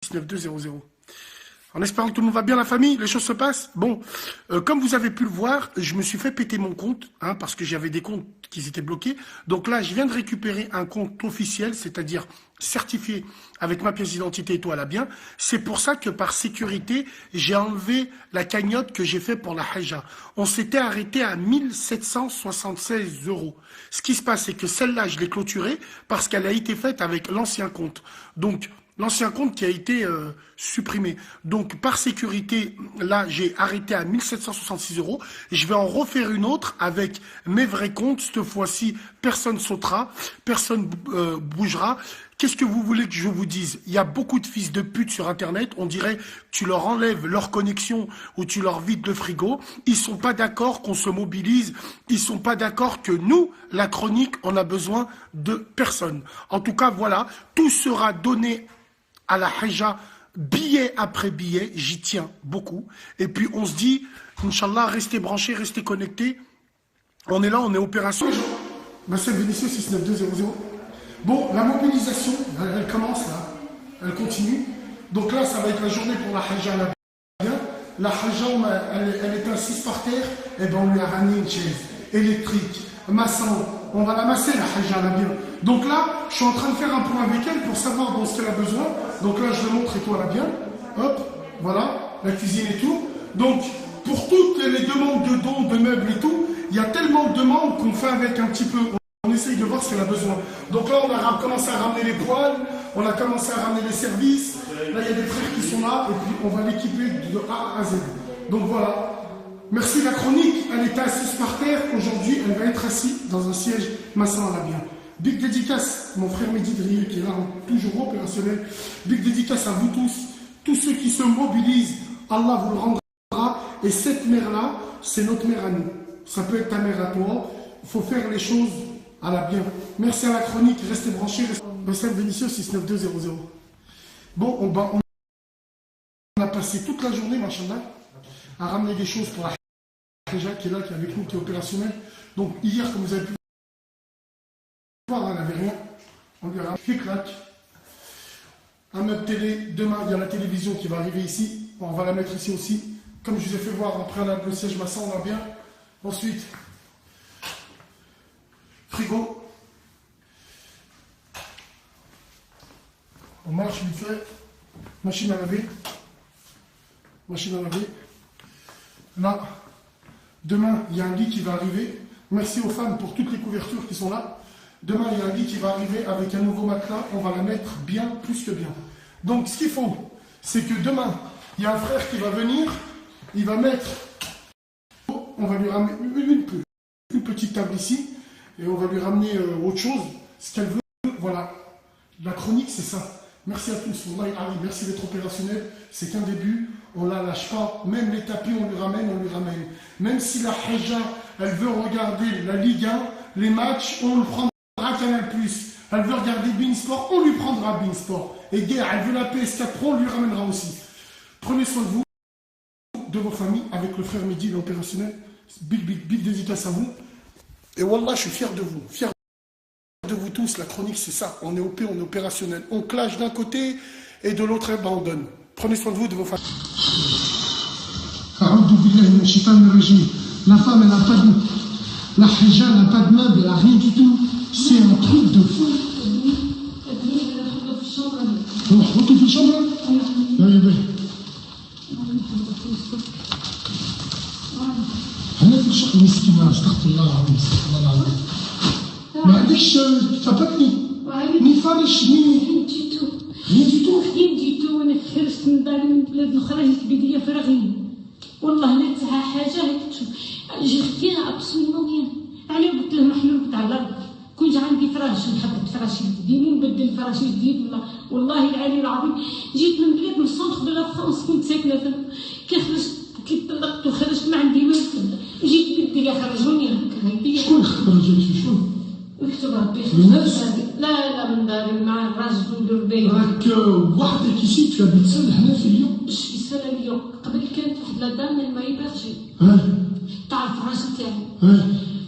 69200. En espérant que tout le monde va bien, la famille, les choses se passent. Bon, comme vous avez pu le voir, je me suis fait péter mon compte, parce que j'avais des comptes qui étaient bloqués. Donc là, je viens de récupérer un compte officiel, c'est-à-dire certifié avec ma pièce d'identité et tout à la bien. C'est pour ça que par sécurité, j'ai enlevé la cagnotte que j'ai fait pour la Hajja. On s'était arrêté à 1776 €. Ce qui se passe, c'est que celle-là, je l'ai clôturée parce qu'elle a été faite avec l'ancien compte. Donc, l'ancien compte qui a été supprimé. Donc, par sécurité, là, j'ai arrêté à 1766 €. Je vais en refaire une autre avec mes vrais comptes. Cette fois-ci, personne sautera, personne bougera. Qu'est-ce que vous voulez que je vous dise? Il y a beaucoup de fils de pute sur Internet. On dirait que tu leur enlèves leur connexion ou tu leur vides le frigo. Ils sont pas d'accord qu'on se mobilise. Ils sont pas d'accord que nous, la chronique, on a besoin de personne. En tout cas, voilà, tout sera donné à la Hajja, billet après billet, j'y tiens beaucoup. Et puis on se dit, Inch'Allah, restez branchés, restez connectés. On est là, on est opération. Marcel Vénitieux, 69200. Bon, la mobilisation, elle commence là, elle continue. Donc là, ça va être la journée pour la Hajja. La Hajja, elle est assise par terre, et ben on lui a ramené une chaise électrique, massant. On va la masser, la Hajja, la bien. Donc là, je suis en train de faire un point avec elle pour savoir ce qu'elle a besoin. Donc là, je le montre et toi, la bien. Hop, voilà, la cuisine et tout. Donc, pour toutes les demandes de dons, de meubles et tout, il y a tellement de demandes qu'on fait avec un petit peu. On essaye de voir ce qu'elle a besoin. Donc là, on a commencé à ramener les poêles, on a commencé à ramener les services. Là, il y a des frères qui sont là, et puis on va l'équiper de A à Z. Donc voilà. Merci la chronique, elle était assise par terre. Aujourd'hui, elle va être assise dans un siège massant à la bien. Big dédicace, mon frère Mehdi Drier qui est là, toujours opérationnel. Big dédicace à vous tous ceux qui se mobilisent, Allah vous le rendra. Et cette mère-là, c'est notre mère à nous. Ça peut être ta mère à toi. Il faut faire les choses à la bien. Merci à la chronique, restez branchés. Marcel Vénitieux, 69200. Bon, on a passé toute la journée, machallah, à ramener des choses pour la Hajja qui est là, qui est avec nous, qui est opérationnel. Donc hier, comme vous avez pu voir, elle n'avait rien. On lui a fait clac. Un meuble télé. Demain, il y a la télévision qui va arriver ici. On va la mettre ici aussi. Comme je vous ai fait voir, après le siège massant, on va bien. Ensuite, frigo. On marche vite fait. Machine à laver. Machine à laver. Là, demain, il y a un lit qui va arriver. Merci aux femmes pour toutes les couvertures qui sont là. Demain, il y a un lit qui va arriver avec un nouveau matelas. On va la mettre bien, plus que bien. Donc, ce qu'il faut, c'est que demain, il y a un frère qui va venir. Il va mettre... On va lui ramener une petite table ici. Et on va lui ramener autre chose. Ce qu'elle veut, voilà. La chronique, c'est ça. Merci à tous. Merci d'être opérationnel. C'est qu'un début. On ne la lâche pas. Même les tapis, on lui ramène. Même si la Hajja, elle veut regarder la Ligue 1, les matchs, on le prendra Canal+. Elle veut regarder Beansport, on lui prendra Beansport. Et Guerre, elle veut la PS4 Pro, on lui ramènera aussi. Prenez soin de vous, de vos familles, avec le frère Mehdi, l'opérationnel. Big dédicace à vous. Et Wallah, je suis fier de vous. Fier de vous tous. La chronique, c'est ça. On est OP, on est opérationnel. On clash d'un côté et de l'autre, ben, on donne. Prenez soin de vous, de vos familles. La femme, elle n'a pas de... La Hajja, elle n'a pas de meuble, elle n'a rien du tout. C'est un truc de fou. Oh, retour في الشمرة؟ Oui. أنا في الشقة مسكينة استغفر الله العظيم استغفر الله العظيم. ما عندكش فبتني ني فارش ني rien du tout. أنا خرجت من داري من بلاد أخرى هيك بدية فراغين. والله لا تسعى حاجة هيك تشوف. جي rien absolument rien. أنا قلت له محلول بتاع الأرض. كنت عندي فراش نحب فراش جديد نبدل فراش جديد والله العلي العظيم جيت من بلاد من السونتر دو لا فرونس كنت ساكنه ثم كي خرجت كي طلقت وخرجت ما عندي والو جيت بدي خرجوني هكا شكون خرجوك شكون؟ اكتب ربي لا من داري مع الراجل ندير بيه راك وحدك كي تبي تسال هنا في اليوم باش يسال اليوم قبل كانت واحد لا دام الماء برجي تعرف الراجل تاعي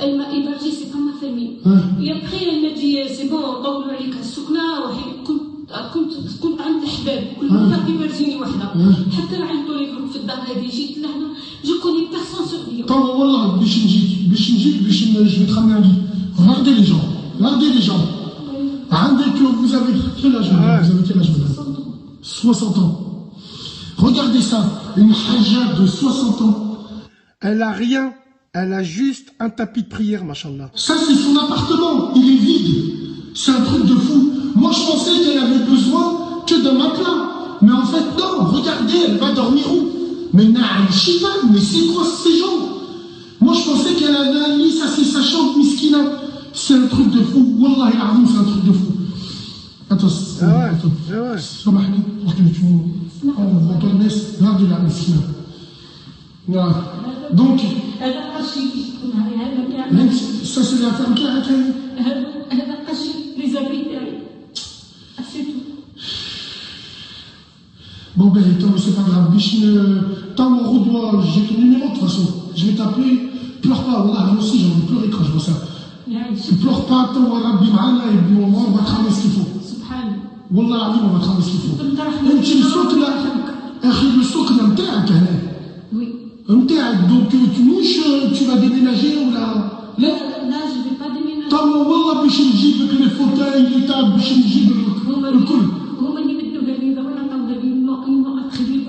الماء برجي سي كما فامي et après elle m'a dit c'est bon طولوا عليك السكنه كنت عند احباب Je vais te ramener un lit. Regardez les gens. Regardez les gens. Vous avez quel âge, madame? Vous avez quel âge, madame? 60 ans. Regardez ça. Une haja de 60 ans. Elle a rien. Elle a juste un tapis de prière, machallah. Ça, c'est son appartement. Il est vide. C'est un truc de fou. Moi, je pensais qu'elle avait besoin que d'un matelas. Mais en fait, non. Regardez, elle va dormir où? Mais Na'al Shivan, mais c'est quoi ces gens? Moi, je pensais qu'elle avait un lit, ça c'est sa chambre, miskina. C'est un truc de fou. Wallahi, Arnoum, c'est un truc de fou. Attends, attends. Samahni, pour que tu regardez la miskina. Donc, ça c'est la femme qui a accueilli. Bon ben, c'est pas grave. Tant mon redois, j'ai ton numéro de toute façon. Je vais t'appeler. Pleure pas, voilà, moi aussi j'ai envie de pleurer quand je vois ça. Pleure pas, tant Rabbi Ma'ana, et puis on va te ramener ce qu'il faut. Wallah, on va te ramener ce qu'il faut. Et tu le souk là, le souk là, m'ta'ak, oui. M'ta'ak, donc tu mouches, tu vas déménager ou là? Là, je vais pas déménager. Tant Wallah, biche n'jib avec les fauteuils, les tables, biche n'jib le cul.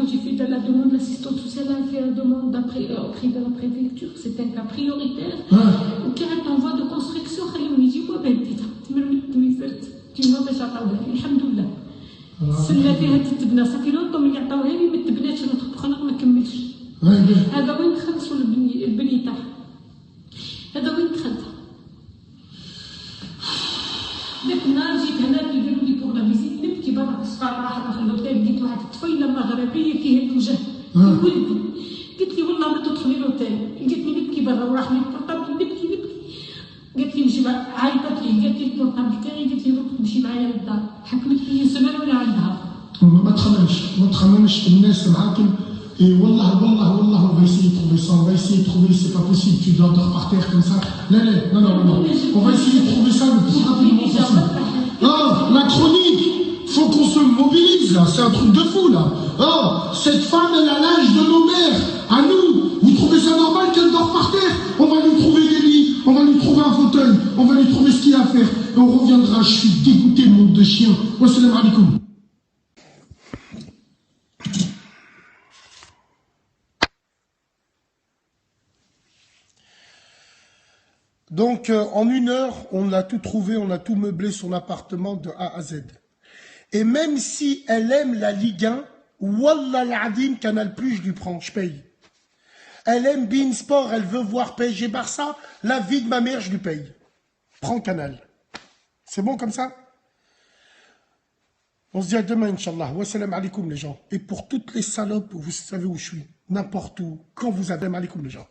J'ai fait de la demande d'assistance sociale, elle fait la demande auprès de la préfecture, c'est un cas prioritaire. Qui est en voie de construction, il dit quoi, ben, tu m'as déjà parlé, alhamdoulilah. السنة فيها تتبنى صافي لونطوم اللي عطاوها لي ما تبناتش الانتربرونور ما كملش. هذا وين دخلت ولا البني تاعها؟ هذا وين دخلتها؟ ذاك النهار جيت هنا يديروا لي بوغ لا فيزيت نبكي برا الصغار راح في الاوتيل لقيت واحد الطفيله مغربيه فيها الوجه ولدي قلت لي والله ما تدخلي الاوتيل قالت لي نبكي برا وراح لي البورطابل نبكي قالت لي نمشي عيطت لي قالت لي البورطابل تاعي قالت لي روح نمشي معايا للدار حكمت لي سنه وانا عندها ما تخممش الناس معاكم et wallah on va essayer de trouver ça, on va essayer de trouver, c'est pas possible, tu dois dormir par terre comme ça. Non, on va essayer de trouver ça le plus rapidement possible. Ah, la chronique, faut qu'on se mobilise là, c'est un truc de fou là. Ah, cette femme elle a l'âge de nos mères, à nous, vous trouvez ça normal qu'elle dort par terre? On va lui trouver des lits, on va lui trouver un fauteuil, on va lui trouver ce qu'il y a à faire, et on reviendra, je suis dégoûté monde de chien. Wassalamu alaikum. Donc, en 1 heure, on a tout trouvé, on a tout meublé son appartement de A à Z. Et même si elle aime la Ligue 1, Wallah l'Adim, Canal+, je lui prends, je paye. Elle aime Bein Sport, elle veut voir PSG Barça, la vie de ma mère, je lui paye. Prends Canal. C'est bon comme ça? On se dit à demain, Inch'Allah. Wassalam alaikum les gens. Et pour toutes les salopes, vous savez où je suis. N'importe où, quand vous avez alaikum les gens.